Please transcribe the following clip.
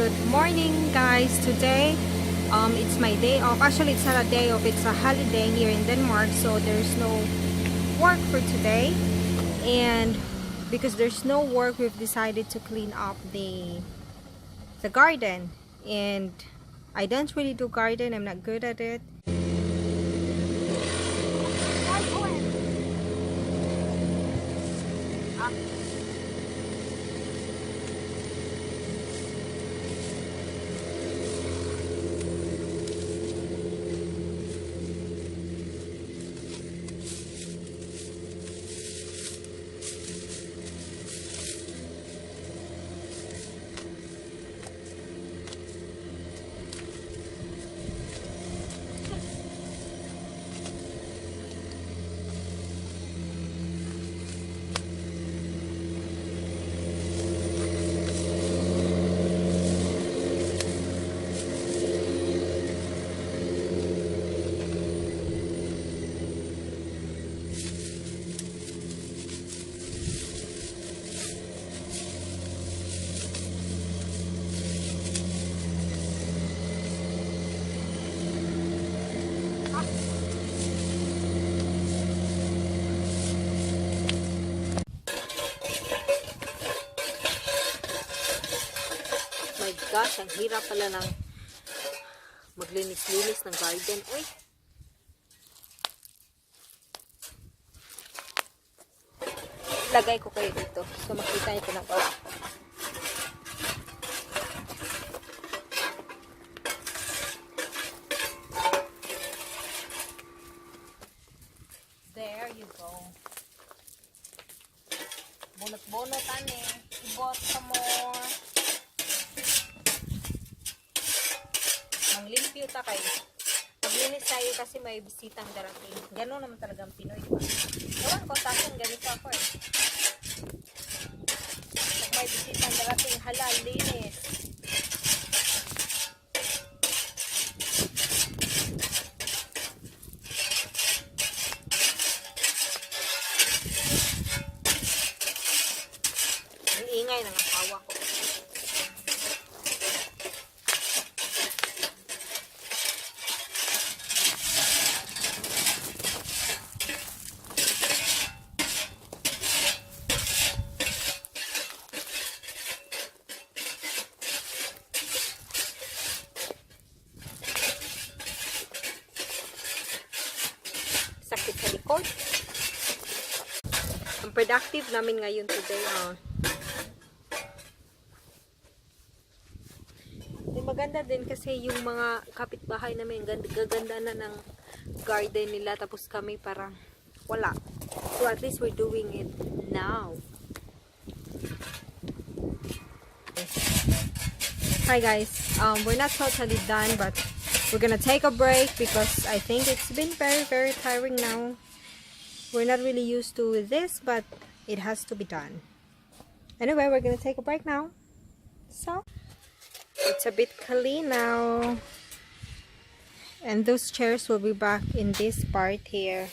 Good morning, guys. Today, it's my day off. Actually, it's not a day off. It's a holiday here in Denmark, so there's no work for today. And because there's no work, we've decided to clean up the garden. And I don't really do garden. I'm not good at it. My gosh, ang hirap pala ng maglinis-linis ng garden. Uy! Lagay ko kayo dito so makita niyo pinagawa ko. There you go. Bunot-bunot ani. Ibot sa more. Manglimpyo ta kayo. Maglinis tayo kasi may bisitang darating. Gano'n naman talagang Pinoy, diba? Ewan ko, takin ganito ako eh. Pag may bisitang darating, halal, linis. Ang ingay ng asawa ko. Sakit sa likod. Ang productive namin ngayon today. Maganda din kasi yung mga kapitbahay namin gaganda na ng garden nila, tapos kami parang wala. So at least we're doing it now. Hi guys, we're not totally done, but we're gonna take a break because I think it's been very tiring now. We're not really used to this, but it has to be done. Anyway, we're gonna take a break now. So it's a bit clean now. And those chairs will be back in this part here.